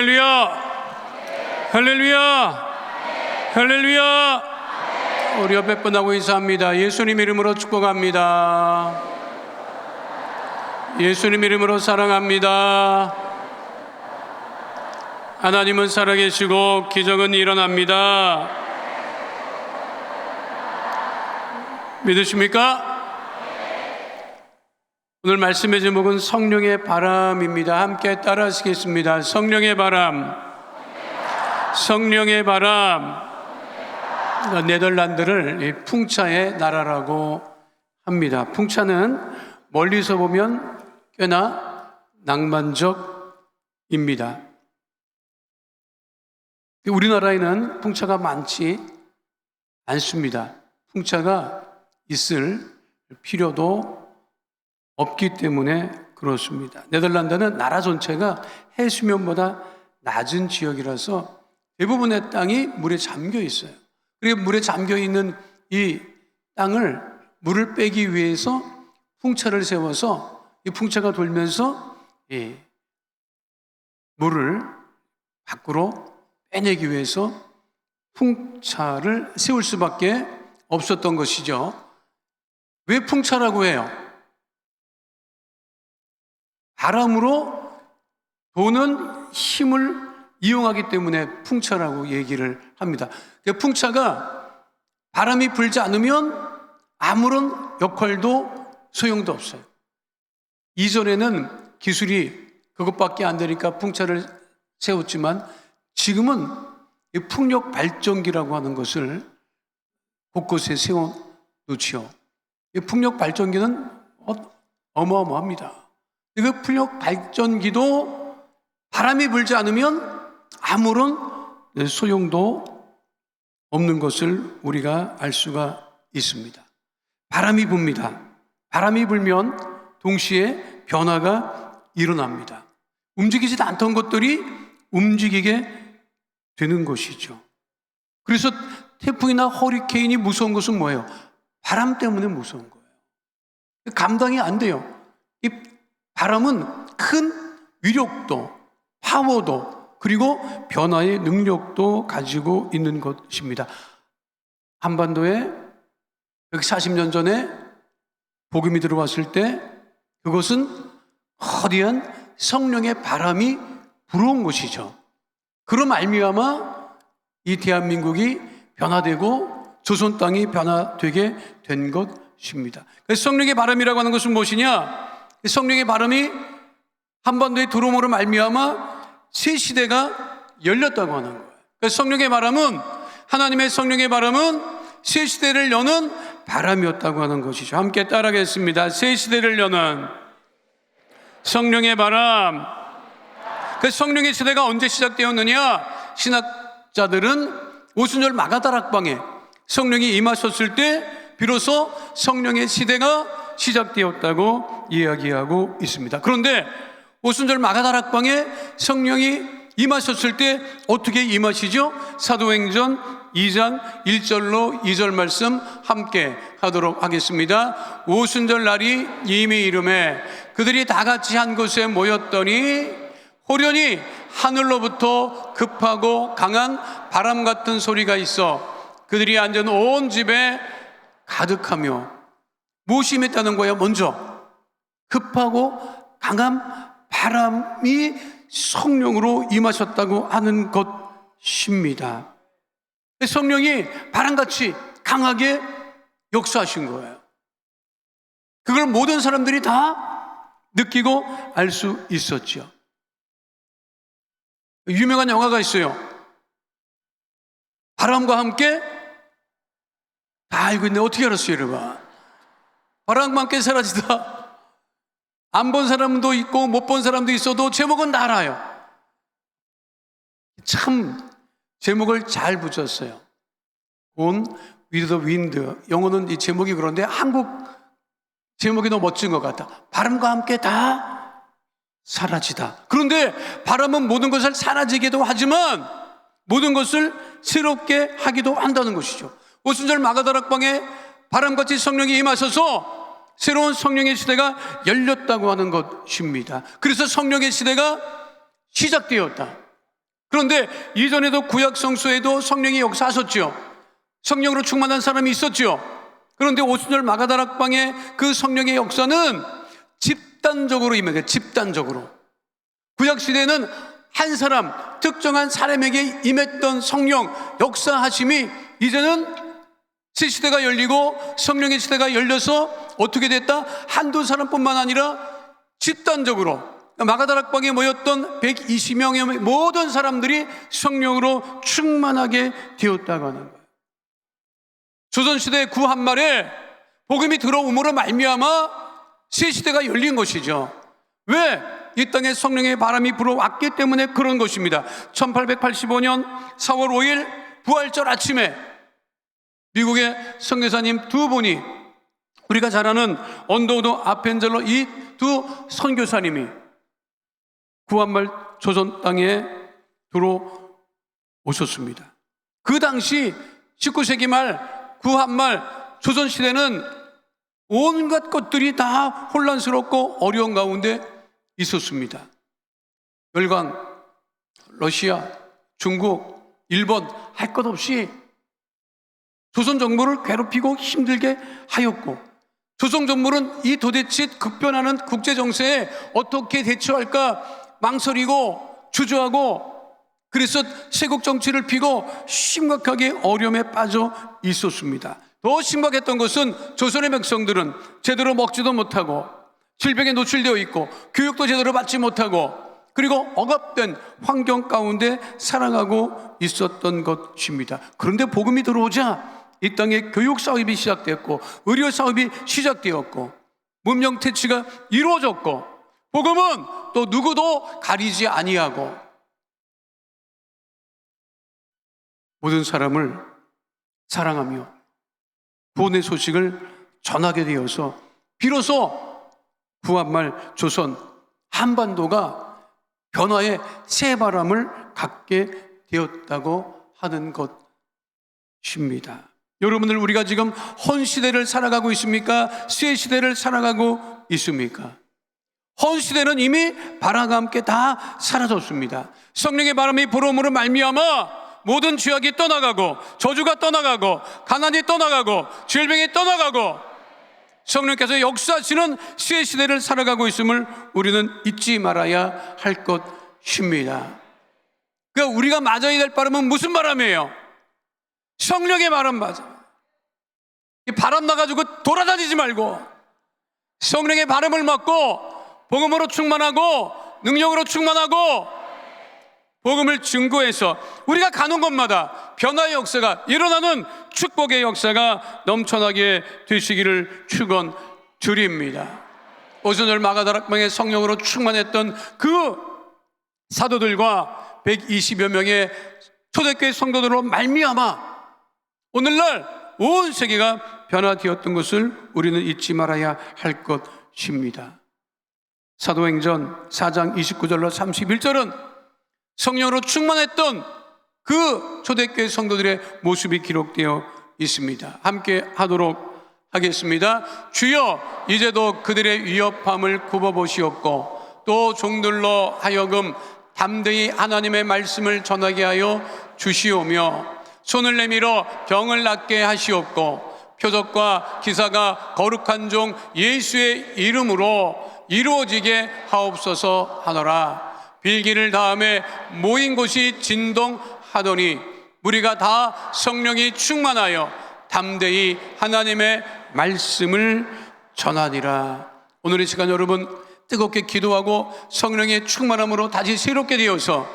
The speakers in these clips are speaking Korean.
할렐루야! 할렐루야! 할렐루야! 우리 옆에 분하고 인사합니다. 예수님 이름으로 축복합니다. 예수님 이름으로 사랑합니다. 하나님은 살아계시고 기적은 일어납니다. 믿으십니까? 오늘 말씀의 제목은 성령의 바람입니다. 함께 따라 하시겠습니다. 성령의 바람. 성령의 바람. 네덜란드를 풍차의 나라라고 합니다. 풍차는 멀리서 보면 꽤나 낭만적입니다. 우리나라에는 풍차가 많지 않습니다. 풍차가 있을 필요도 없기 때문에 그렇습니다. 네덜란드는 나라 전체가 해수면보다 낮은 지역이라서 대부분의 땅이 물에 잠겨 있어요. 그리고 물에 잠겨 있는 이 땅을 물을 빼기 위해서 풍차를 세워서 이 풍차가 돌면서 이 물을 밖으로 빼내기 위해서 풍차를 세울 수밖에 없었던 것이죠. 왜 풍차라고 해요? 바람으로 도는 힘을 이용하기 때문에 풍차라고 얘기를 합니다. 풍차가 바람이 불지 않으면 아무런 역할도 소용도 없어요. 이전에는 기술이 그것밖에 안 되니까 풍차를 세웠지만 지금은 이 풍력 발전기라고 하는 것을 곳곳에 세워놓지요. 이 풍력 발전기는 어마어마합니다. 그 풍력 발전기도 바람이 불지 않으면 아무런 소용도 없는 것을 우리가 알 수가 있습니다. 바람이 붑니다. 바람이 불면 동시에 변화가 일어납니다. 움직이지도 않던 것들이 움직이게 되는 것이죠. 그래서 태풍이나 허리케인이 무서운 것은 뭐예요? 바람 때문에 무서운 거예요. 감당이 안 돼요. 이 바람은 큰 위력도, 파워도, 그리고 변화의 능력도 가지고 있는 것입니다. 한반도에 140년 전에 복음이 들어왔을 때 그것은 거대한 성령의 바람이 불어온 것이죠. 그로 말미암아 이 대한민국이 변화되고 조선 땅이 변화되게 된 것입니다. 그래서 성령의 바람이라고 하는 것은 무엇이냐? 성령의 바람이 한반도에 들어옴으로 말미암아 새 시대가 열렸다고 하는 거예요. 그래서 성령의 바람은, 하나님의 성령의 바람은 새 시대를 여는 바람이었다고 하는 것이죠. 함께 따라하겠습니다. 새 시대를 여는 성령의 바람. 그래서 성령의 시대가 언제 시작되었느냐? 신학자들은 오순절 마가다락방에 성령이 임하셨을 때 비로소 성령의 시대가 시작되었다고 이야기하고 있습니다. 그런데 오순절 마가다락방에 성령이 임하셨을 때 어떻게 임하시죠? 사도행전 2장 1절로 2절 말씀 함께 하도록 하겠습니다. 오순절 날이 이미 이르매 그들이 다 같이 한 곳에 모였더니 호련히 하늘로부터 급하고 강한 바람 같은 소리가 있어 그들이 앉은 온 집에 가득하며 무엇이 임했다는 거예요? 먼저 급하고 강한 바람이 성령으로 임하셨다고 하는 것입니다. 성령이 바람같이 강하게 역사하신 거예요. 그걸 모든 사람들이 다 느끼고 알 수 있었죠. 유명한 영화가 있어요. 바람과 함께. 다 알고 있네. 어떻게 알았어요, 여러분? 바람과 함께 사라지다. 안 본 사람도 있고 못 본 사람도 있어도 제목은 다 알아요. 참 제목을 잘 붙였어요. Gone with the wind. 영어는 이 제목이 그런데 한국 제목이 너무 멋진 것 같다. 바람과 함께 다 사라지다. 그런데 바람은 모든 것을 사라지게도 하지만 모든 것을 새롭게 하기도 한다는 것이죠. 오순절 마가다락방에 바람같이 성령이 임하셔서 새로운 성령의 시대가 열렸다고 하는 것입니다. 그래서 성령의 시대가 시작되었다. 그런데 이전에도 구약 성서에도 성령이 역사하셨죠. 성령으로 충만한 사람이 있었죠. 그런데 오순절 마가다락방의 그 성령의 역사는 집단적으로 임해요. 집단적으로. 구약 시대에는 한 사람, 특정한 사람에게 임했던 성령 역사하심이 이제는 새 시대가 열리고 성령의 시대가 열려서 어떻게 됐다? 한두 사람뿐만 아니라 집단적으로 마가다락방에 모였던 120명의 모든 사람들이 성령으로 충만하게 되었다고 하는 거예요. 조선시대 구한말에 복음이 들어옴으로 말미암아 새 시대가 열린 것이죠. 왜? 이 땅에 성령의 바람이 불어왔기 때문에 그런 것입니다. 1885년 4월 5일 부활절 아침에 미국의 선교사님 두 분이, 우리가 잘 아는 언더우드 아펜젤러 이 두 선교사님이 구한말 조선 땅에 들어오셨습니다. 그 당시 19세기 말 구한말 조선시대는 온갖 것들이 다 혼란스럽고 어려운 가운데 있었습니다. 열강, 러시아, 중국, 일본 할 것 없이 조선 정부를 괴롭히고 힘들게 하였고, 조선 정부는 이 도대체 급변하는 국제 정세에 어떻게 대처할까 망설이고 주저하고, 그래서 세국 정치를 피고 심각하게 어려움에 빠져 있었습니다. 더 심각했던 것은 조선의 백성들은 제대로 먹지도 못하고 질병에 노출되어 있고 교육도 제대로 받지 못하고 그리고 억압된 환경 가운데 살아가고 있었던 것입니다. 그런데 복음이 들어오자 이 땅에 교육 사업이 시작되었고 의료 사업이 시작되었고 문명 퇴치가 이루어졌고, 복음은 또 누구도 가리지 아니하고 모든 사람을 사랑하며 구원의 소식을 전하게 되어서 비로소 구한말 조선 한반도가 변화의 새 바람을 갖게 되었다고 하는 것입니다. 여러분들, 우리가 지금 헌시대를 살아가고 있습니까? 새 시대를 살아가고 있습니까? 헌시대는 이미 바람과 함께 다 사라졌습니다. 성령의 바람이 불어옴으로 말미암아 모든 죄악이 떠나가고 저주가 떠나가고 가난이 떠나가고 질병이 떠나가고 성령께서 역사하시는 새 시대를 살아가고 있음을 우리는 잊지 말아야 할 것입니다. 그러니까 우리가 맞아야 될 바람은 무슨 바람이에요? 성령의 바람 맞아. 바람 나가지고 돌아다니지 말고 성령의 바람을 맞고 복음으로 충만하고 능력으로 충만하고 복음을 증거해서 우리가 가는 곳마다 변화의 역사가 일어나는 축복의 역사가 넘쳐나게 되시기를 축원드립니다. 오순절 마가다락방의 성령으로 충만했던 그 사도들과 120여 명의 초대교회 성도들로 말미암아 오늘날 온 세계가 변화되었던 것을 우리는 잊지 말아야 할 것입니다. 사도행전 4장 29절로 31절은 성령으로 충만했던 그 초대교회 성도들의 모습이 기록되어 있습니다. 함께 하도록 하겠습니다. 주여, 이제도 그들의 위협함을 굽어보시옵고 또 종들로 하여금 담대히 하나님의 말씀을 전하게 하여 주시오며 손을 내밀어 병을 낫게 하시옵고 표적과 기사가 거룩한 종 예수의 이름으로 이루어지게 하옵소서 하노라. 빌기를 다음에 모인 곳이 진동하더니 무리가 다 성령이 충만하여 담대히 하나님의 말씀을 전하니라. 오늘 이 시간 여러분 뜨겁게 기도하고 성령의 충만함으로 다시 새롭게 되어서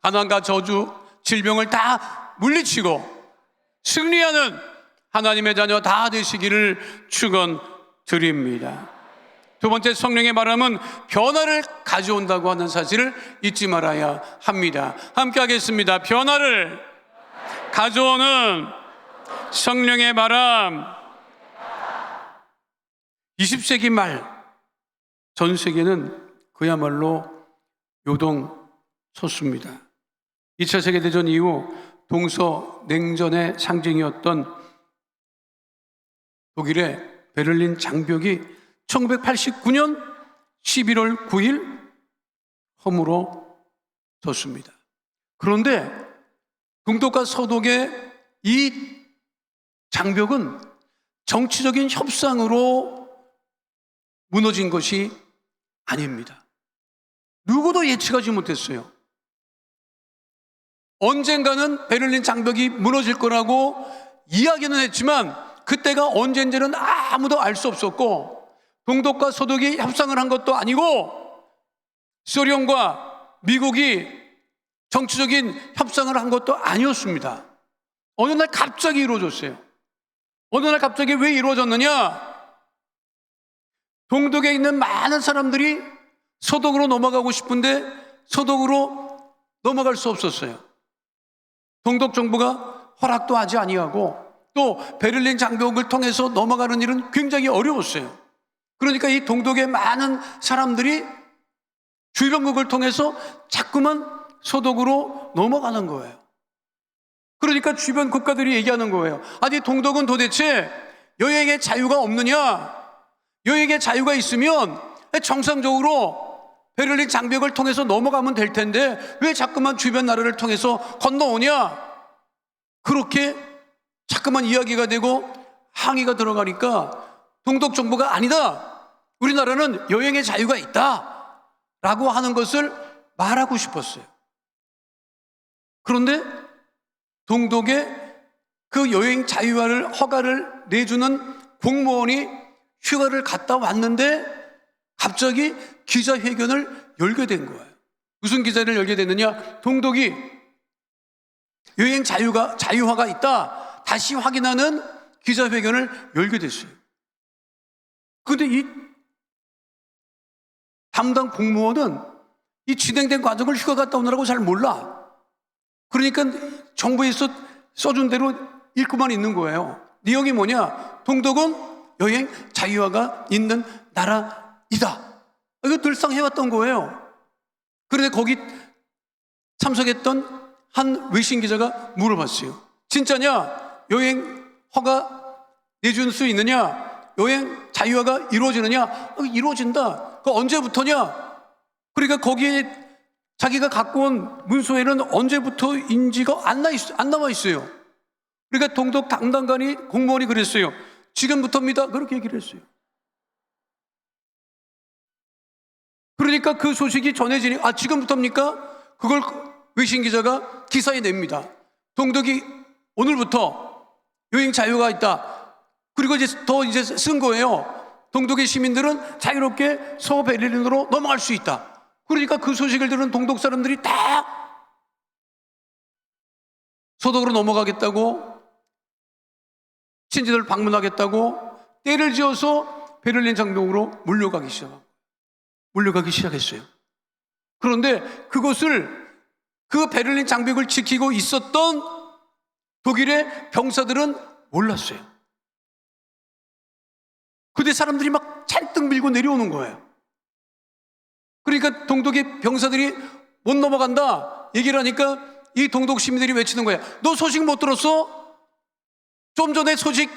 가난과 저주, 질병을 다 물리치고 승리하는 하나님의 자녀 다 되시기를 축원드립니다. 두 번째, 성령의 바람은 변화를 가져온다고 하는 사실을 잊지 말아야 합니다. 함께 하겠습니다. 변화를 가져오는 성령의 바람. 20세기 말 전 세계는 그야말로 요동쳤습니다. 2차 세계대전 이후 동서냉전의 상징이었던 독일의 베를린 장벽이 1989년 11월 9일 허물어졌습니다. 그런데 동독과 서독의 이 장벽은 정치적인 협상으로 무너진 것이 아닙니다. 누구도 예측하지 못했어요. 언젠가는 베를린 장벽이 무너질 거라고 이야기는 했지만 그때가 언젠지는 아무도 알 수 없었고, 동독과 서독이 협상을 한 것도 아니고 소련과 미국이 정치적인 협상을 한 것도 아니었습니다. 어느 날 갑자기 이루어졌어요. 어느 날 갑자기 왜 이루어졌느냐? 동독에 있는 많은 사람들이 서독으로 넘어가고 싶은데 서독으로 넘어갈 수 없었어요. 동독 정부가 허락도 하지 아니하고 또 베를린 장벽을 통해서 넘어가는 일은 굉장히 어려웠어요. 그러니까 이 동독의 많은 사람들이 주변국을 통해서 자꾸만 서독으로 넘어가는 거예요. 그러니까 주변 국가들이 얘기하는 거예요. 아니, 동독은 도대체 여행의 자유가 없느냐? 여행의 자유가 있으면 정상적으로 베를린 장벽을 통해서 넘어가면 될 텐데 왜 자꾸만 주변 나라를 통해서 건너오냐? 그렇게 자꾸만 이야기가 되고 항의가 들어가니까 동독 정부가 아니다, 우리나라는 여행의 자유가 있다 라고 하는 것을 말하고 싶었어요. 그런데 동독에 그 여행 자유화를 허가를 내주는 공무원이 휴가를 갔다 왔는데 갑자기 기자회견을 열게 된 거예요. 무슨 기자를 열게 됐느냐? 동독이 여행 자유화가 있다 다시 확인하는 기자회견을 열게 됐어요. 그런데 이 담당 공무원은 이 진행된 과정을 휴가 갔다 오느라고 잘 몰라. 그러니까 정부에서 써준 대로 읽고만 있는 거예요. 내용이 뭐냐? 동독은 여행 자유화가 있는 나라이다. 이거 늘상 해왔던 거예요. 그런데 거기 참석했던 한 외신 기자가 물어봤어요. 진짜냐? 여행 허가 내줄 수 있느냐? 여행 자유화가 이루어지느냐? 이루어진다. 그 언제부터냐? 그러니까 거기에 자기가 갖고 온 문서에는 언제부터인지가 안 나와 있어요. 그러니까 동독 담당관이 공무원이 그랬어요. 지금부터입니다. 그렇게 얘기를 했어요. 그러니까 그 소식이 전해지니 지금부터입니까? 그걸 외신 기자가 기사에 냅니다. 동독이 오늘부터 여행 자유가 있다. 그리고 이제 쓴 거예요. 동독의 시민들은 자유롭게 서베를린으로 넘어갈 수 있다. 그러니까 그 소식을 들은 동독 사람들이 다 서독으로 넘어가겠다고, 친지들 방문하겠다고 때를 지어서 베를린 장벽으로 물려가기 시작했어요. 그런데 그 베를린 장벽을 지키고 있었던 독일의 병사들은 몰랐어요. 근데 사람들이 막 잔뜩 밀고 내려오는 거예요. 그러니까 동독의 병사들이 못 넘어간다 얘기를 하니까 이 동독 시민들이 외치는 거야. 너 소식 못 들었어? 좀 전에 소식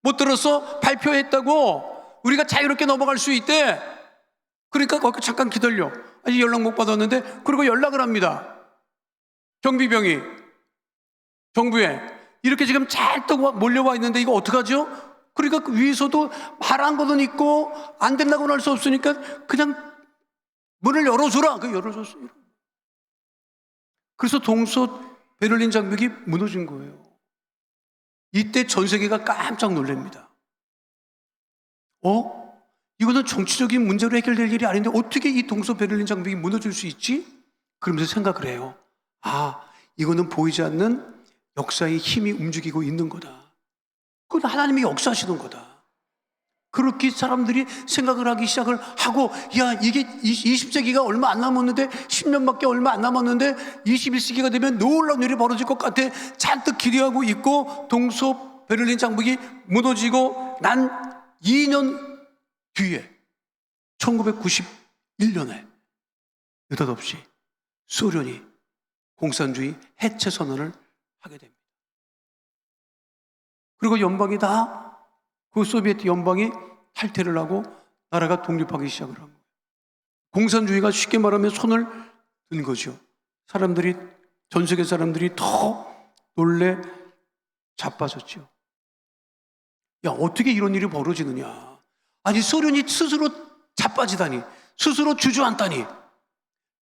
못 들었어? 발표했다고 우리가 자유롭게 넘어갈 수 있대. 그러니까 거기 잠깐 기다려. 아직 연락 못 받았는데. 그리고 연락을 합니다. 경비병이 정부에 이렇게 지금 잔뜩 몰려와 있는데 이거 어떡하죠? 그러니까 그 위에서도 말한 거는 있고 안 된다고는 할 수 없으니까 그냥 문을 열어주라. 열어줬어요. 그래서 동서 베를린 장벽이 무너진 거예요. 이때 전 세계가 깜짝 놀랍니다. 이거는 정치적인 문제로 해결될 일이 아닌데 어떻게 이 동서 베를린 장벽이 무너질 수 있지? 그러면서 생각을 해요. 이거는 보이지 않는 역사의 힘이 움직이고 있는 거다. 그건 하나님이 역사하시는 거다. 그렇게 사람들이 생각을 하기 시작을 하고, 이게 20세기가 얼마 안 남았는데 10년밖에 얼마 안 남았는데 21세기가 되면 놀라운 일이 벌어질 것 같아 잔뜩 기대하고 있고, 동서 베를린 장벽이 무너지고 난 2년 뒤에 1991년에 느닷없이 소련이 공산주의 해체 선언을 하게 됩니다. 그리고 연방이 그 소비에트 연방이 탈퇴를 하고 나라가 독립하기 시작을 합니다. 공산주의가 쉽게 말하면 손을 든 거죠. 사람들이 전 세계 사람들이 더 놀래 자빠졌죠. 야, 어떻게 이런 일이 벌어지느냐. 아니, 소련이 스스로 자빠지다니, 스스로 주저앉다니,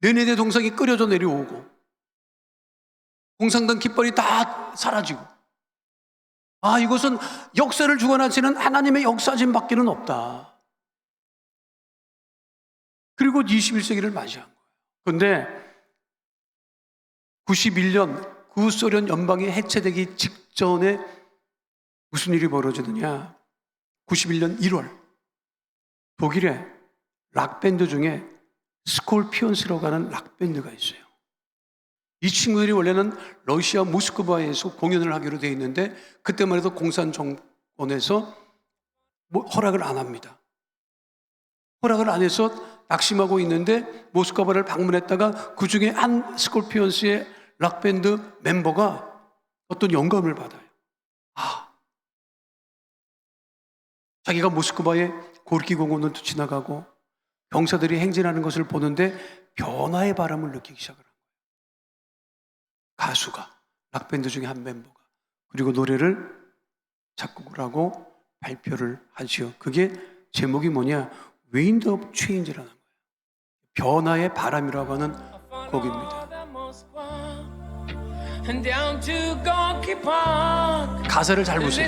네네네 동상이 끓여져 내려오고 공산당 깃발이 다 사라지고, 아, 이것은 역사를 주관하시는 하나님의 역사진 밖에는 없다. 그리고 21세기를 맞이한 거예요. 그런데 91년 구소련 연방이 해체되기 직전에 무슨 일이 벌어지느냐. 91년 1월 독일의 락밴드 중에 스콜피온스라고 하는 락밴드가 있어요. 이 친구들이 원래는 러시아 모스크바에서 공연을 하기로 되어 있는데 그때만 해도 공산 정권에서 허락을 안 합니다. 허락을 안 해서 낙심하고 있는데 모스크바를 방문했다가 그 중에 한 스콜피온스의 락밴드 멤버가 어떤 영감을 받아요. 아, 자기가 모스크바의 고르키 공원도 지나가고 병사들이 행진하는 것을 보는데 변화의 바람을 느끼기 시작을 합니다. 가수가, 락밴드 중에 한 멤버가, 그리고 노래를 작곡을 하고 발표를 하지요. 그게 제목이 뭐냐? Wind of Change라는 거예요. 변화의 바람이라고 하는 곡입니다. 가사를 잘 보세요.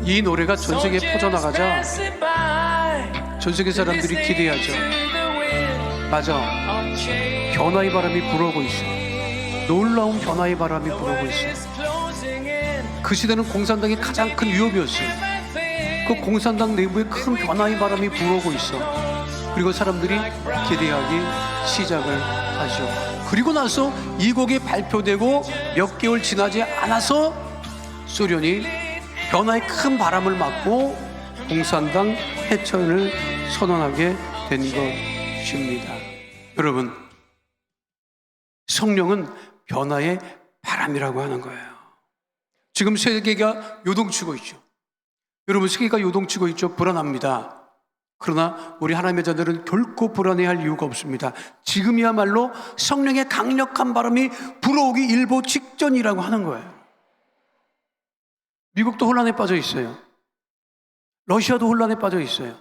이 노래가 전 세계에 퍼져나가자 전 세계 사람들이 기대하죠. 맞아, 변화의 바람이 불어오고 있어. 놀라운 변화의 바람이 불어오고 있어. 그 시대는 공산당이 가장 큰 위협이었어요. 그 공산당 내부에 큰 변화의 바람이 불어오고 있어. 그리고 사람들이 기대하기 시작을 하죠. 그리고 나서 이 곡이 발표되고 몇 개월 지나지 않아서 소련이 변화의 큰 바람을 맞고 공산당 해체를 선언하게 된 것입니다. 여러분, 성령은 변화의 바람이라고 하는 거예요. 지금 세계가 요동치고 있죠. 여러분, 세계가 요동치고 있죠. 불안합니다. 그러나 우리 하나님의 자들은 결코 불안해할 이유가 없습니다. 지금이야말로 성령의 강력한 바람이 불어오기 일보 직전이라고 하는 거예요. 미국도 혼란에 빠져 있어요. 러시아도 혼란에 빠져 있어요.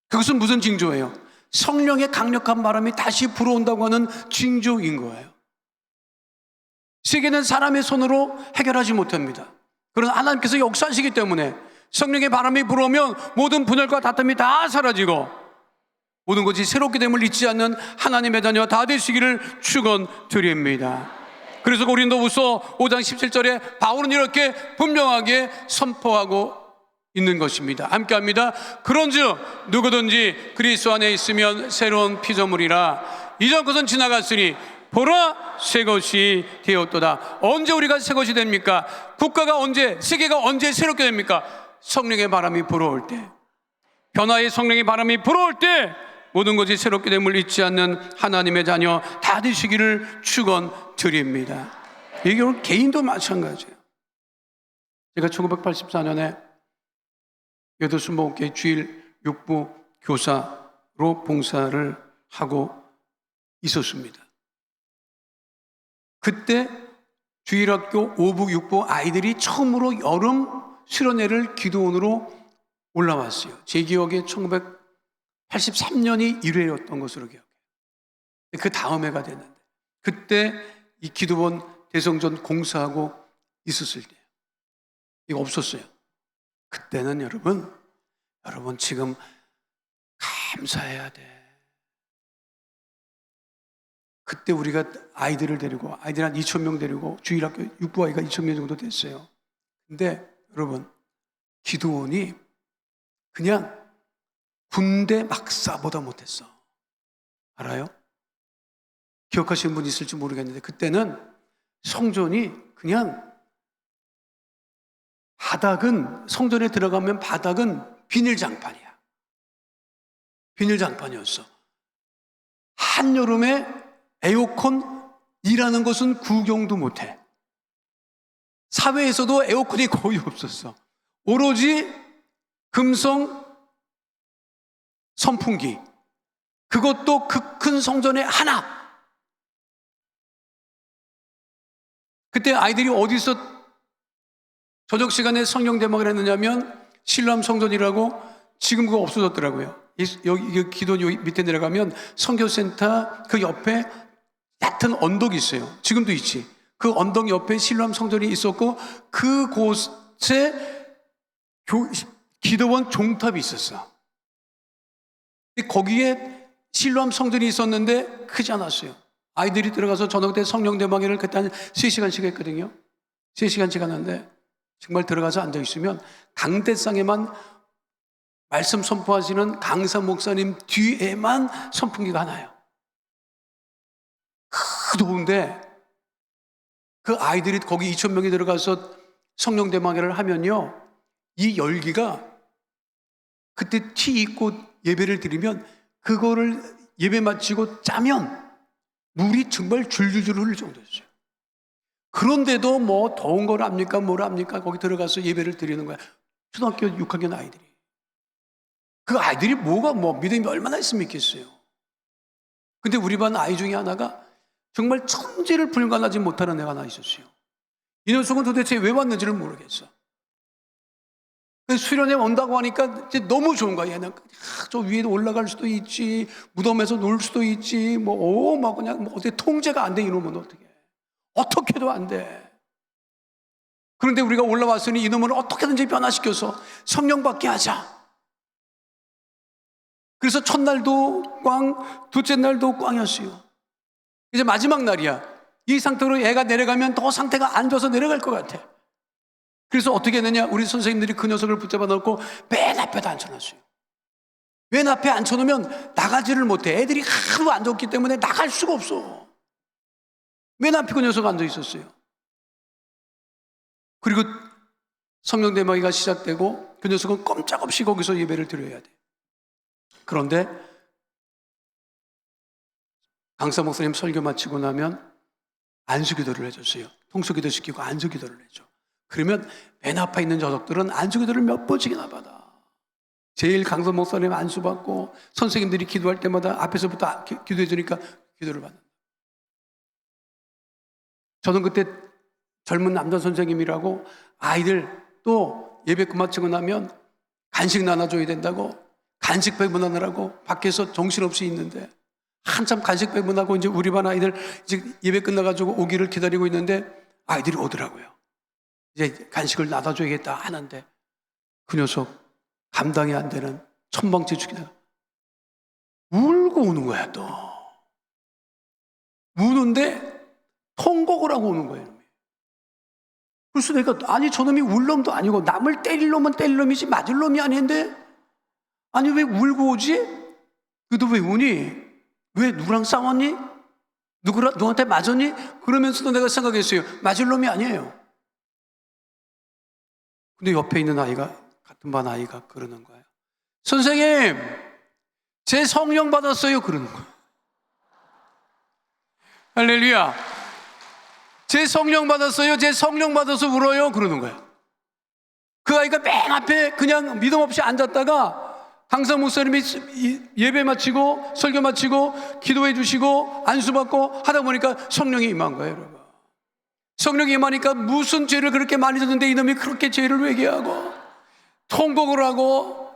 그것은 무슨 징조예요? 성령의 강력한 바람이 다시 불어온다고 하는 징조인 거예요. 세계는 사람의 손으로 해결하지 못합니다. 그러나 하나님께서 역사하시기 때문에 성령의 바람이 불어오면 모든 분열과 다툼이 다 사라지고 모든 것이 새롭게 됨을 잊지 않는 하나님의 자녀 다 되시기를 축원드립니다. 그래서 고린도후서 5장 17절에 바울은 이렇게 분명하게 선포하고 있는 것입니다. 함께합니다. 그런즉 누구든지 그리스도 안에 있으면 새로운 피조물이라 이전 것은 지나갔으니 보라 새 것이 되었도다. 언제 우리가 새 것이 됩니까? 국가가 언제, 세계가 언제 새롭게 됩니까? 성령의 바람이 불어올 때, 변화의 성령의 바람이 불어올 때 모든 것이 새롭게 됨을 잊지 않는 하나님의 자녀 다 되시기를 축원드립니다. 이게 오늘 개인도 마찬가지예요. 제가 1984년에 여도순복음교회 주일 육부 교사로 봉사를 하고 있었습니다. 그때 주일학교 5부 6부 아이들이 처음으로 여름 수련회를 기도원으로 올라왔어요. 제 기억에 1983년이 1회였던 것으로 기억해요. 그 다음 해가 됐는데 그때 이 기도원 대성전 공사하고 있었을 때 이거 없었어요. 그때는 여러분 지금 감사해야 돼. 그때 우리가 아이들을 데리고, 아이들 한 2,000명 데리고 주일학교 6부 아이가 2,000명 정도 됐어요. 근데 여러분, 기도원이 그냥 군대 막사보다 못했어. 알아요? 기억하시는 분 있을지 모르겠는데 그때는 성전이 그냥 바닥은, 성전에 들어가면 바닥은 비닐장판이야. 비닐장판이었어. 한여름에 에어컨 일하는 것은 구경도 못해. 사회에서도 에어컨이 거의 없었어. 오로지 금성 선풍기, 그것도 그 큰 성전에 하나. 그때 아이들이 어디서 저녁 시간에 성령 대막을 했느냐면 실로암 성전이라고, 지금 그거 없어졌더라고요. 여기 기도 밑에 내려가면 선교센터 그 옆에 얕은 언덕이 있어요. 지금도 있지. 그 언덕 옆에 실로암 성전이 있었고, 그곳에 기도원 종탑이 있었어. 거기에 실로암 성전이 있었는데 크지 않았어요. 아이들이 들어가서 저녁 때 성령 대막회를 그때 한 3시간씩 했거든요. 3시간씩 하는데 정말 들어가서 앉아있으면 강대상에만 말씀 선포하시는 강사 목사님 뒤에만 선풍기가 하나요. 더운데 그 아이들이 거기 2,000명이 들어가서 성령 대막회를 하면요, 이 열기가 그때 티 입고 예배를 드리면, 그거를 예배 마치고 짜면 물이 정말 줄줄줄 흐를 정도였어요. 그런데도 뭐 더운 걸 압니까? 뭘 압니까? 거기 들어가서 예배를 드리는 거야. 초등학교 6학년 아이들이. 그 아이들이 믿음이 얼마나 있으면 있겠어요. 근데 우리 반 아이 중에 하나가 정말 천지를 불가하지 못하는 애가 하나 있었어요. 이 녀석은 도대체 왜 왔는지를 모르겠어. 수련회 온다고 하니까 이제 너무 좋은 거야. 얘는 저 위에 올라갈 수도 있지, 무덤에서 놀 수도 있지, 그냥 어떻게 통제가 안 돼. 이놈은 어떻게도 안 돼. 그런데 우리가 올라왔으니 이놈을 어떻게든지 변화시켜서 성령 받게 하자. 그래서 첫날도 꽝, 둘째 날도 꽝이었어요. 이제 마지막 날이야. 이 상태로 애가 내려가면 더 상태가 안 좋아서 내려갈 것 같아. 그래서 어떻게 했느냐, 우리 선생님들이 그 녀석을 붙잡아 놓고 맨 앞에다 앉혀놨어요. 맨 앞에 앉혀놓으면 나가지를 못해. 애들이 하도 앉았기 때문에 나갈 수가 없어. 맨 앞에 그 녀석 앉아 있었어요. 그리고 성령 대막회가 시작되고 그 녀석은 꼼짝없이 거기서 예배를 드려야 돼. 그런데 강사 목사님 설교 마치고 나면 안수기도를 해줬어요. 통수기도 시키고 안수기도를 해줘. 그러면 맨 앞에 있는 녀석들은 안수기도를 몇 번씩이나 받아. 제일 강사 목사님 안수받고 선생님들이 기도할 때마다 앞에서부터 기도해 주니까 기도를 받는다. 저는 그때 젊은 남자 선생님이라고 아이들 또 예배 끝마치고 나면 간식 나눠줘야 된다고 간식 배분하느라고 밖에서 정신없이 있는데, 한참 간식 배분하고 이제 우리 반 아이들 이제 예배 끝나가지고 오기를 기다리고 있는데 아이들이 오더라고요. 이제 간식을 나눠줘야겠다 하는데 그 녀석 감당이 안 되는 천방째 죽이다가 울고 오는 거야. 또 우는데 통곡을 하고 오는 거예요. 그래서 내가, 아니 저놈이 울 놈도 아니고 남을 때릴 놈은 때릴 놈이지 맞을 놈이 아닌데, 아니 왜 울고 오지? 너 왜 우니? 왜 누구랑 싸웠니? 누구한테 맞았니? 그러면서도 내가 생각했어요. 맞을 놈이 아니에요. 근데 옆에 있는 아이가, 같은 반 아이가 그러는 거예요. 선생님, 제 성령 받았어요. 그러는 거예요. 할렐루야. 제 성령 받았어요. 제 성령 받아서 울어요. 그러는 거예요. 그 아이가 맨 앞에 그냥 믿음 없이 앉았다가 강사 목사님이 예배 마치고 설교 마치고 기도해 주시고 안수받고 하다 보니까 성령이 임한 거예요. 여러분, 성령이 임하니까 무슨 죄를 그렇게 많이 졌는데 이놈이 그렇게 죄를 회개하고 통곡을 하고,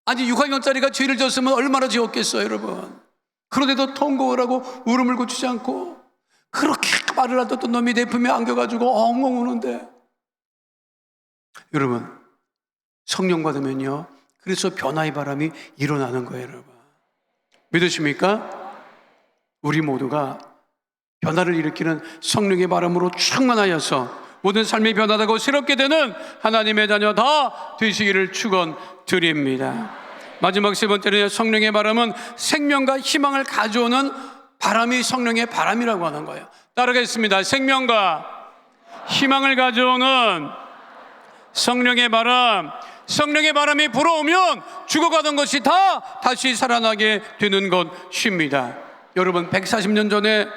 아니 6학년짜리가 죄를 졌으면 얼마나 지었겠어요. 여러분, 그런데도 통곡을 하고 울음을 고치지 않고 그렇게 말을 하던 놈이 내 품에 안겨가지고 엉엉 우는데, 여러분 성령 받으면요, 그래서 변화의 바람이 일어나는 거예요. 여러분 믿으십니까? 우리 모두가 변화를 일으키는 성령의 바람으로 충만하여서 모든 삶이 변화되고 새롭게 되는 하나님의 자녀 다 되시기를 축원드립니다. 마지막 세 번째는 성령의 바람은 생명과 희망을 가져오는 바람이 성령의 바람이라고 하는 거예요. 따르겠습니다. 생명과 희망을 가져오는 성령의 바람. 성령의 바람이 불어오면 죽어가던 것이 다 다시 살아나게 되는 것입니다. 여러분, 140년 전에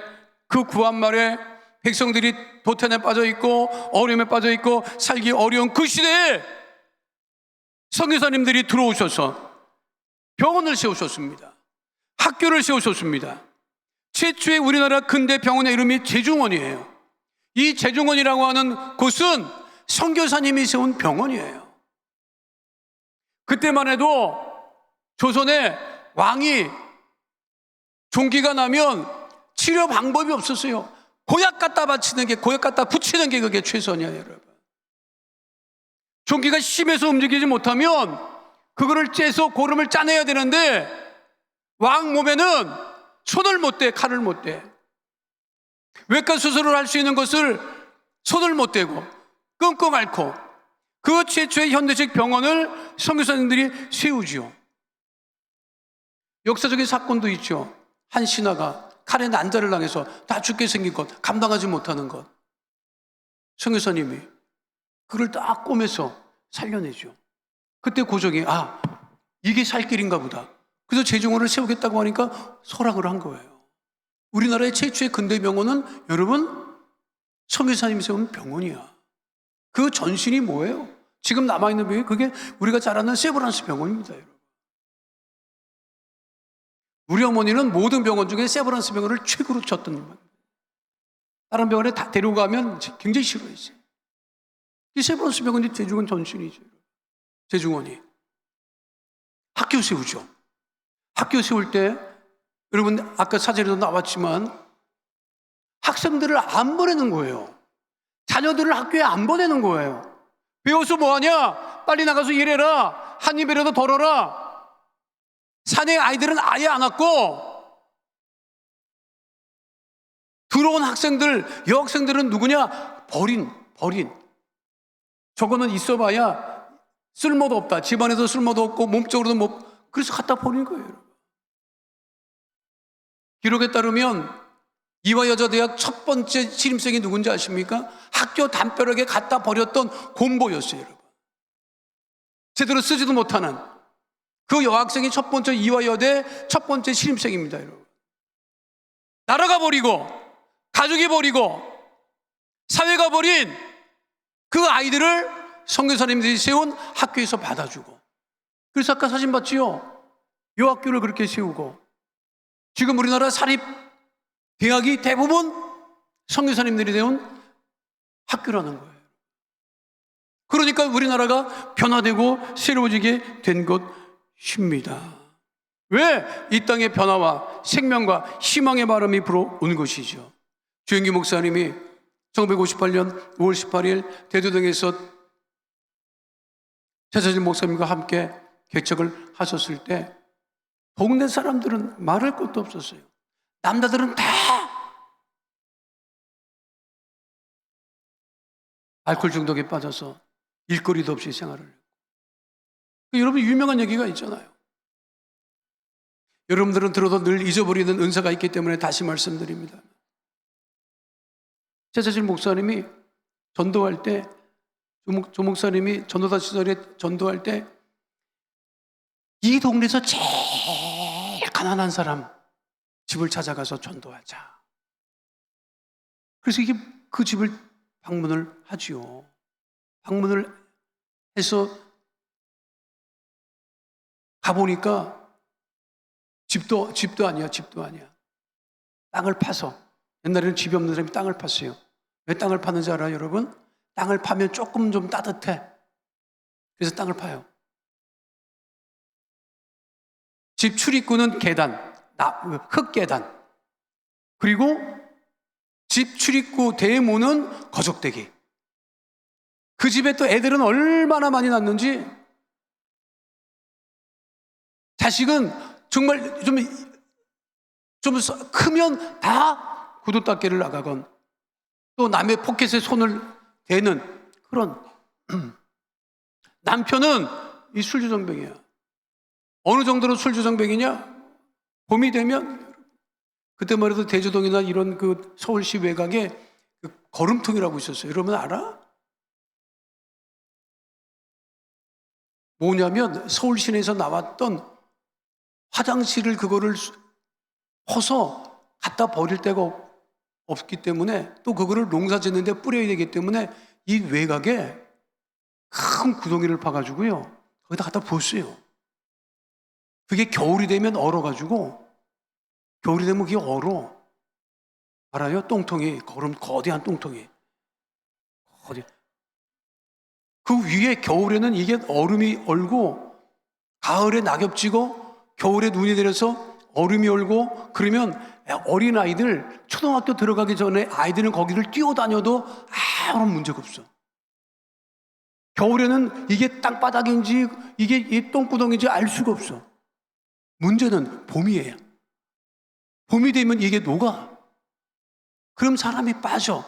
그 구한말에 백성들이 도탄에 빠져 있고 어려움에 빠져 있고 살기 어려운 그 시대에 선교사님들이 들어오셔서 병원을 세우셨습니다. 학교를 세우셨습니다. 최초의 우리나라 근대 병원의 이름이 제중원이에요. 이 제중원이라고 하는 곳은 선교사님이 세운 병원이에요. 그때만 해도 조선의 왕이 종기가 나면 치료 방법이 없었어요. 고약 갖다 바치는 게, 고약 갖다 붙이는 게 그게 최선이에요, 여러분. 종기가 심해서 움직이지 못하면 그거를 째서 고름을 짜내야 되는데 왕 몸에는 손을 못 대, 칼을 못 대. 외과 수술을 할 수 있는 것을 손을 못 대고 끙끙 앓고, 그 최초의 현대식 병원을 선교사님들이 세우지요. 역사적인 사건도 있죠. 한 신하가 칼에 난자를 당해서 다 죽게 생긴 것, 감당하지 못하는 것, 선교사님이 그를 딱 꼬매서 살려내죠. 그때 고종이 이게 살 길인가 보다. 그래서 제중원을 세우겠다고 하니까 설악을 한 거예요. 우리나라의 최초의 근대 병원은 여러분 선교사님이 세운 병원이야. 그 전신이 뭐예요? 지금 남아있는 병이 그게 우리가 잘 아는 세브란스 병원입니다, 여러분. 우리 어머니는 모든 병원 중에 세브란스 병원을 최고로 쳤던 겁니다. 다른 병원에 다 데려가면 굉장히 싫어했어요. 이 세브란스 병원이 제중원 전신이죠. 제중원이 학교 세우죠. 학교 세울 때 여러분 아까 사진에도 나왔지만 학생들을 안 보내는 거예요. 자녀들을 학교에 안 보내는 거예요. 배워서 뭐하냐? 빨리 나가서 일해라. 한 입이라도 덜어라. 사내 아이들은 아예 안 왔고, 들어온 학생들, 여학생들은 누구냐? 버린. 저거는 있어봐야 쓸모도 없다. 집안에서 쓸모도 없고 몸적으로도 못. 그래서 갖다 버린 거예요. 기록에 따르면 이화여자대학 첫 번째 신입생이 누군지 아십니까? 학교 담벼락에 갖다 버렸던 곰보였어요, 여러분. 제대로 쓰지도 못하는 그 여학생이 첫 번째 이화여대 첫 번째 신입생입니다, 여러분. 나라가 버리고, 가족이 버리고, 사회가 버린 그 아이들을 선교사님들이 세운 학교에서 받아주고, 그래서 아까 사진 봤지요? 이 학교를 그렇게 세우고, 지금 우리나라 사립 대학이 대부분 선교사님들이 세운 학교라는 거예요. 그러니까 우리나라가 변화되고 새로워지게 된 것입니다. 왜? 이 땅의 변화와 생명과 희망의 바람이 불어온 것이죠. 주영기 목사님이 1958년 5월 18일 대도동에서 최서진 목사님과 함께 개척을 하셨을 때 동네 사람들은 말할 것도 없었어요. 남자들은 다 알코올 중독에 빠져서 일거리도 없이 생활을 했고, 여러분 유명한 얘기가 있잖아요. 여러분들은 들어도 늘 잊어버리는 은사가 있기 때문에 다시 말씀드립니다. 최서진 목사님이 전도할 때, 조 목사님이 전도사 시절에 전도할 때 이 동네에서 제일 가난한 사람 집을 찾아가서 전도하자. 그래서 이게 그 집을 방문을 하지요. 방문을 해서 가보니까 집도 아니야. 땅을 파서, 옛날에는 집이 없는 사람이 땅을 팠어요. 왜 땅을 파는지 알아요, 여러분? 땅을 파면 조금 좀 따뜻해. 그래서 땅을 파요. 집 출입구는 계단, 흙계단. 그리고 집 출입구 대문은 거적대기. 그 집에 또 애들은 얼마나 많이 낳는지, 자식은 정말 좀 크면 다 구두 닦기를 나가건 또 남의 포켓에 손을 대는 그런 남편은 이 술주정뱅이야. 어느 정도로 술주정뱅이냐? 봄이 되면, 그때만 해도 대저동이나 이런 그 서울시 외곽에 그 거름통이라고 있었어요. 여러분 알아? 뭐냐면 서울 시내에서 나왔던 화장실을 그거를 허서 갖다 버릴 데가 없기 때문에, 또 그거를 농사 짓는 데 뿌려야 되기 때문에 이 외곽에 큰 구덩이를 파가지고요, 거기다 갖다 부었어요. 그게 겨울이 되면 얼어가지고, 겨울이 되면 그게 얼어. 알아요? 똥통이, 거대한 똥통이. 그 위에 겨울에는 이게 얼음이 얼고, 가을에 낙엽 지고, 겨울에 눈이 내려서 얼음이 얼고, 그러면 어린아이들, 초등학교 들어가기 전에 아이들은 거기를 뛰어다녀도 아무런 문제가 없어. 겨울에는 이게 땅바닥인지 이게 이 똥구덩인지 알 수가 없어. 문제는 봄이에요. 봄이 되면 이게 녹아. 그럼 사람이 빠져.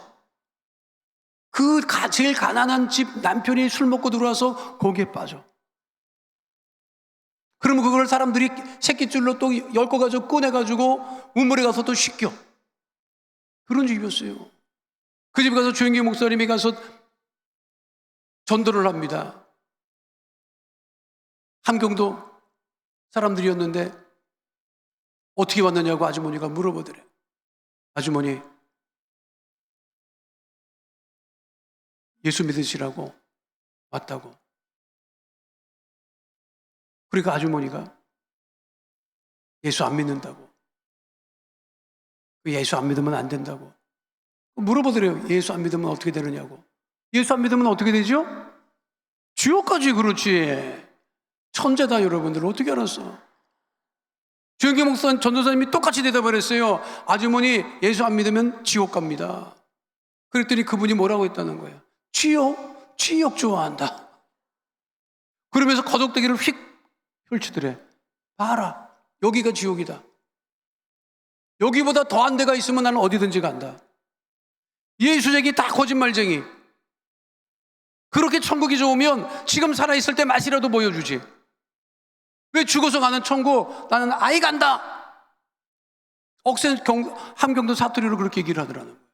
제일 가난한 집 남편이 술 먹고 들어와서 거기에 빠져. 그러면 그걸 사람들이 새끼줄로 또 엮어가지고 꺼내가지고 우물에 가서 또 씻겨. 그런 집이었어요. 그 집에 가서 조영기 목사님이 가서 전도를 합니다. 함경도 사람들이었는데 어떻게 왔느냐고 아주머니가 물어보더래. 아주머니, 예수 믿으시라고 왔다고. 그러니까 아주머니가 예수 안 믿는다고. 예수 안 믿으면 안 된다고. 물어보더래요. 예수 안 믿으면 어떻게 되느냐고. 예수 안 믿으면 어떻게 되죠? 지옥까지. 그렇지. 천재다. 여러분들 어떻게 알았어? 조영기 목사 전도사님이 똑같이 대답을 했어요. 아주머니, 예수 안 믿으면 지옥 갑니다. 그랬더니 그분이 뭐라고 했다는 거예요? 지옥 좋아한다. 그러면서 거적대기를 휙 펼치더래. 봐라, 여기가 지옥이다. 여기보다 더한 데가 있으면 나는 어디든지 간다. 예수쟁이 다 거짓말쟁이. 그렇게 천국이 좋으면 지금 살아있을 때 맛이라도 보여주지. 왜 죽어서 가는 천국 나는 아예 간다. 함경도 사투리로 그렇게 얘기를 하더라는 거예요.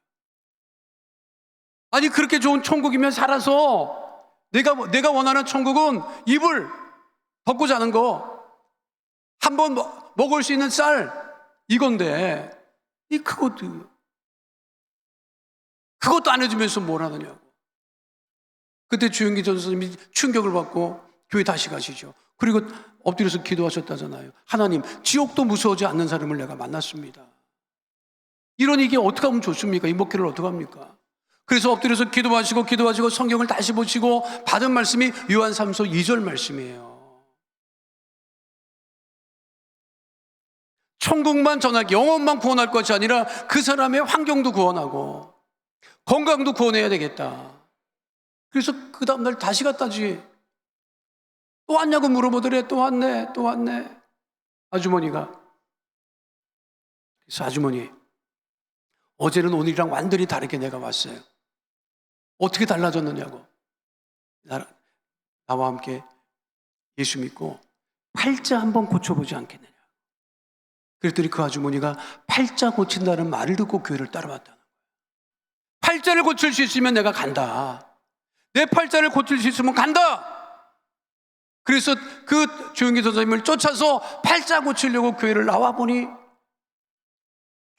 아니, 그렇게 좋은 천국이면 살아서 내가 원하는 천국은 이불 덮고 자는 거, 한 번 먹을 수 있는 쌀 이건데 그것도 안 해주면서 뭘 하느냐고. 그때 주영기 전도사님이 충격을 받고 교회 다시 가시죠. 그리고 엎드려서 기도하셨다잖아요. 하나님, 지옥도 무서워하지 않는 사람을 내가 만났습니다. 이런 얘기 어떻게 하면 좋습니까? 이 목회를 어떻게 합니까? 그래서 엎드려서 기도하시고 성경을 다시 보시고 받은 말씀이 요한 3서 2절 말씀이에요. 천국만 전하기, 영혼만 구원할 것이 아니라 그 사람의 환경도 구원하고 건강도 구원해야 되겠다. 그래서 그 다음날 다시 갔다지. 또 왔냐고 물어보더래. 또 왔네. 아주머니가. 그래서 아주머니, 어제는 오늘이랑 완전히 다르게 내가 왔어요. 어떻게 달라졌느냐고. 나와 함께 예수 믿고 팔자 한번 고쳐보지 않겠느냐. 그랬더니 그 아주머니가 팔자 고친다는 말을 듣고 교회를 따라왔다는 거예요. 팔자를 고칠 수 있으면 내가 간다. 내 팔자를 고칠 수 있으면 간다. 그래서 그 조영기 선생님을 쫓아서 팔자 고치려고 교회를 나와보니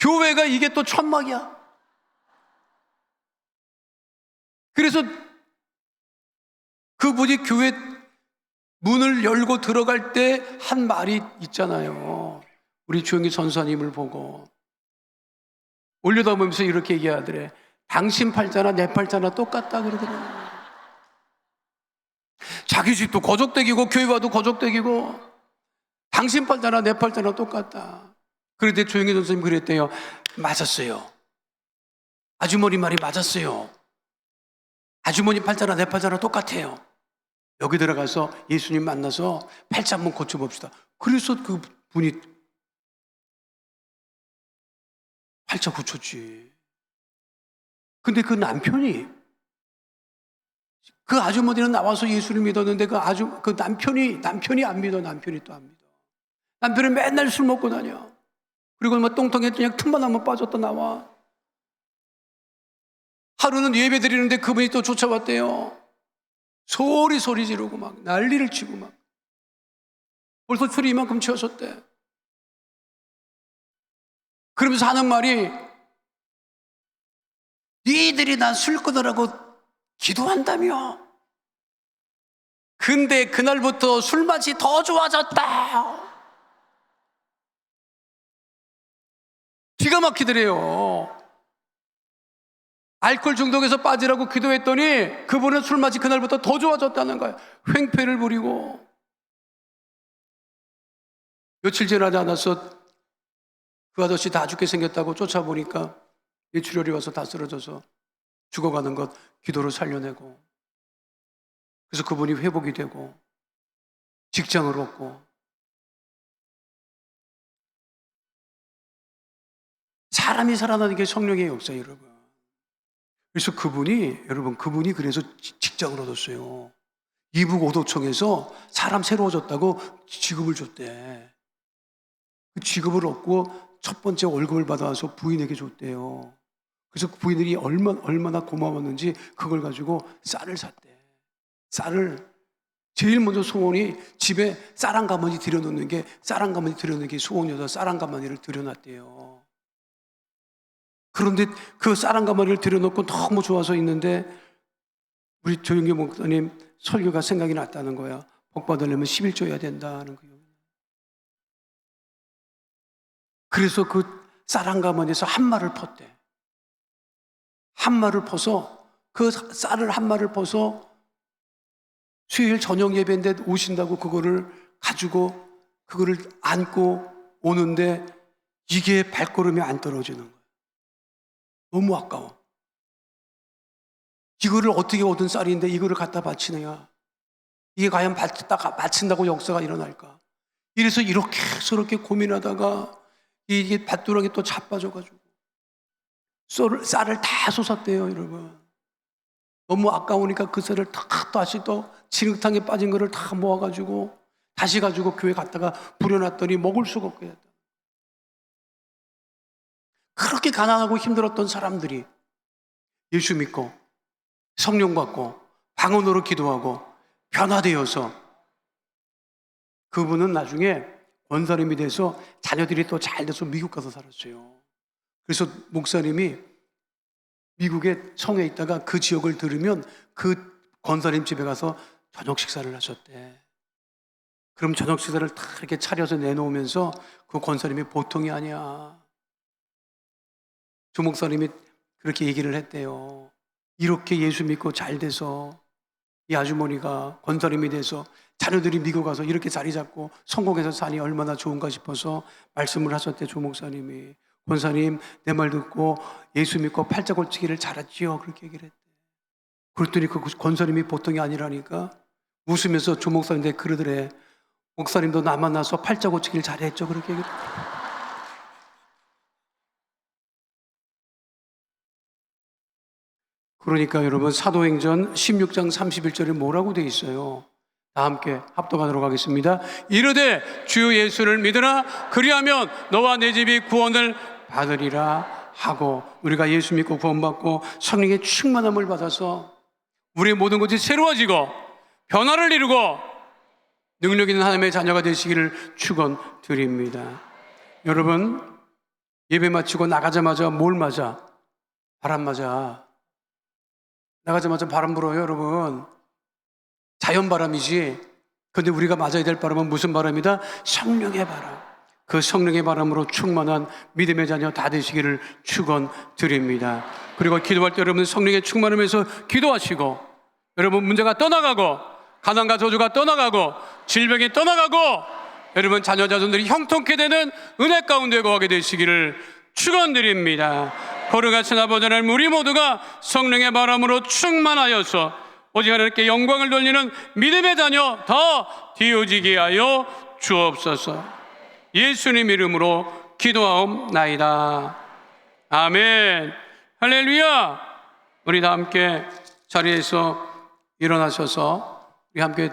교회가 이게 또 천막이야. 그래서 그분이 교회 문을 열고 들어갈 때 한 말이 있잖아요. 우리 조영기 전사님을 보고 올려다보면서 이렇게 얘기하더래. 당신 팔자나 내 팔자나 똑같다 그러더라고요. 자기 집도 거적대기고 교회 와도 거적대기고 당신 팔자나 내 팔자나 똑같다. 그런데 조영기 전사님 그랬대요. 맞았어요. 아주머니 말이 맞았어요. 아주머니 팔자나 내 팔자나 똑같아요. 여기 들어가서 예수님 만나서 팔자 한번 고쳐봅시다. 그래서 그 분이 팔자 고쳤지. 근데 그 남편이, 그 아주머니는 나와서 예수를 믿었는데 그 남편이 안 믿어. 남편이 또 안 믿어. 남편은 맨날 술 먹고 다녀. 그리고 뭐 똥통에 그냥 틈만 나면 빠졌다 나와. 하루는 예배 드리는데 그분이 또 쫓아왔대요. 소리 지르고 막 난리를 치고 막. 벌써 술이 이만큼 채웠었대. 그러면서 하는 말이, 니들이 난 술 끊으라고 기도한다며. 근데 그날부터 술맛이 더 좋아졌다. 기가 막히더래요. 알코올 중독에서 빠지라고 기도했더니 그분은 술맛이 그날부터 더 좋아졌다는 거예요. 횡패를 부리고. 며칠 지나지 않아서 그 아저씨 다 죽게 생겼다고 쫓아보니까 뇌출혈이 와서 다 쓰러져서 죽어가는 것 기도로 살려내고, 그래서 그분이 회복이 되고 직장을 얻고. 사람이 살아나는 게 성령의 역사예요, 여러분. 그래서 그분이 그래서 직장을 얻었어요. 이북 오도청에서 사람 새로워졌다고 직업을 줬대. 그 직업을 얻고 첫 번째 월급을 받아와서 부인에게 줬대요. 그래서 부인들이 얼마나 고마웠는지 그걸 가지고 쌀을 샀대. 쌀을 제일 먼저 소원이 집에 쌀 한 가마니 들여놓는 게 소원이어서 쌀 한 가마니를 들여놨대요. 그런데 그 쌀 한 가마니를 들여놓고 너무 좋아서 있는데 우리 조영기 목사님 설교가 생각이 났다는 거야. 복 받으려면 11조 해야 된다는 거예요. 그래서 그 쌀 한 가마니에서 한 마를 펐대. 한 마를 퍼서, 그 쌀을 한 마를 퍼서 수요일 저녁 예배인데 오신다고 그거를 가지고 그거를 안고 오는데 이게 발걸음이 안 떨어지는 거예요. 너무 아까워. 이거를 어떻게 얻은 쌀인데 이거를 갖다 바치느냐. 이게 과연 바친다고 역사가 일어날까. 이래서 이렇게 저렇게 고민하다가 이게 밭두렁이 또 자빠져가지고 쌀을 다 쏟았대요, 여러분. 너무 아까우니까 그 쌀을 다시 또 진흙탕에 빠진 거를 다 모아가지고 다시 가지고 교회 갔다가 부려놨더니 먹을 수가 없게 됐다. 그렇게 가난하고 힘들었던 사람들이 예수 믿고 성령 받고 방언으로 기도하고 변화되어서 그분은 나중에 원사님이 돼서 자녀들이 또 잘 돼서 미국 가서 살았어요. 그래서 목사님이 미국의 성에 있다가 그 지역을 들으면 그 권사님 집에 가서 저녁 식사를 하셨대. 그럼 저녁 식사를 다 이렇게 차려서 내놓으면서 그 권사님이 보통이 아니야. 조 목사님이 그렇게 얘기를 했대요. 이렇게 예수 믿고 잘 돼서 이 아주머니가 권사님이 돼서 자녀들이 미국 가서 이렇게 자리 잡고 성공해서 사니 얼마나 좋은가 싶어서 말씀을 하셨대, 조 목사님이. 권사님, 내 말 듣고 예수 믿고 팔자골치기를 잘했지요. 그렇게 얘기를 했대. 그랬더니 그 권사님이 보통이 아니라니까 웃으면서 조 목사님한테 그러더래. 목사님도 나 만나서 팔자골치기를 잘했죠. 그렇게 얘기를 했대. 그러니까 여러분, 사도행전 16장 31절에 뭐라고 돼 있어요? 다 함께 합독하도록 하겠습니다. 이르되 주 예수를 믿으라. 그리하면 너와 내 집이 구원을 받으리라 하고, 우리가 예수 믿고 구원받고 성령의 충만함을 받아서 우리의 모든 것이 새로워지고 변화를 이루고 능력 있는 하나님의 자녀가 되시기를 축원드립니다. 여러분, 예배 마치고 나가자마자 뭘 맞아? 바람 맞아. 나가자마자 바람 불어요, 여러분. 자연 바람이지. 그런데 우리가 맞아야 될 바람은 무슨 바람이다? 성령의 바람. 그 성령의 바람으로 충만한 믿음의 자녀 다 되시기를 축원드립니다. 그리고 기도할 때 여러분 성령의 충만함에서 기도하시고, 여러분 문제가 떠나가고 가난과 저주가 떠나가고 질병이 떠나가고 여러분 자녀자손들이 형통케 되는 은혜 가운데 거하게 되시기를 축원드립니다. 거룩하신 아버지 하나님, 우리 모두가 성령의 바람으로 충만하여서 오직 하나님께 영광을 돌리는 믿음의 자녀 더 되어지게 하여 주옵소서. 예수님 이름으로 기도하옵나이다. 아멘. 할렐루야. 우리 다 함께 자리에서 일어나셔서 우리 함께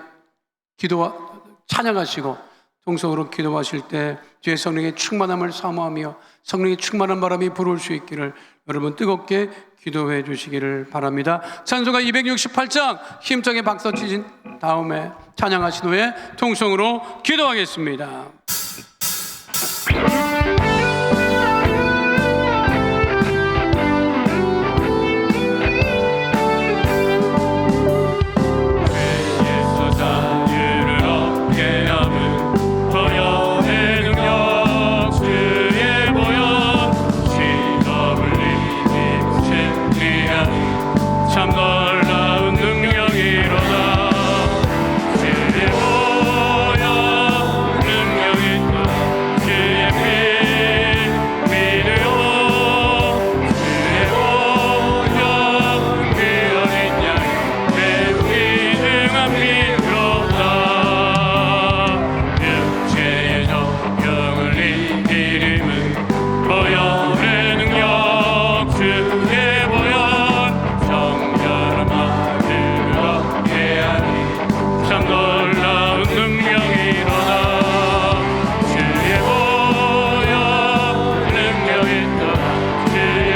찬양하시고 통성으로 기도하실 때 주의 성령의 충만함을 사모하며 성령의 충만한 바람이 불어올 수 있기를 여러분 뜨겁게 기도해 주시기를 바랍니다. 찬송가 268장 힘차게 박수 치신 다음에 찬양하신 후에 통성으로 기도하겠습니다. 예수 잘 피로다. 육체의 정병을 이기림은 보혈의 능력 주의 보혈 정결한 마음을 얻게 하니 참 놀라운 능력이로다. 주의 보혈 능력이 있도다. 주의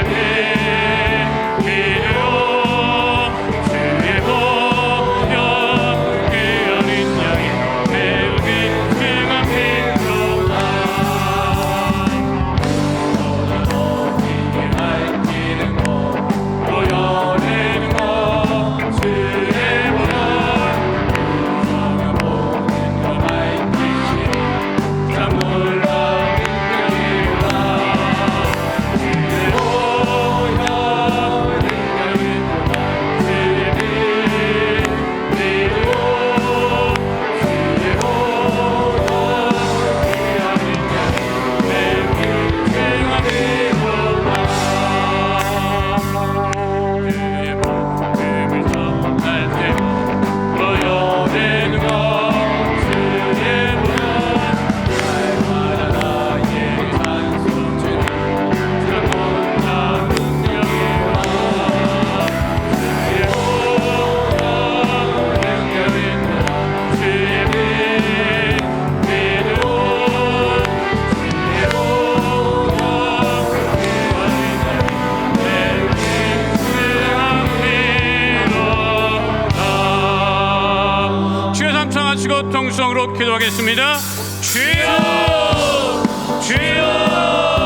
피로 주의 보혈 그 어린 양이 매우 귀중한 피로다. 너희에게 밝히는 것 보혈의 능력 주의 보혈 무성한 모든 걸 밝히시니 참 놀라운 능력이로다. 주의 보혈 능력이 있도다. 주의 피로 주의 보혈 그 어린 양이 매우 귀중한 피로다. 주의 복음을 전할 때도 보혈의 능력 주의 보혈 날마다 나에게 찬송 주님 참 놀라운 능력이로다. 주의 보혈 능력이 있도다. 주의 피로 주의 보혈 주여 삼창하시고 통성으로 기도하겠습니다. 주여 주여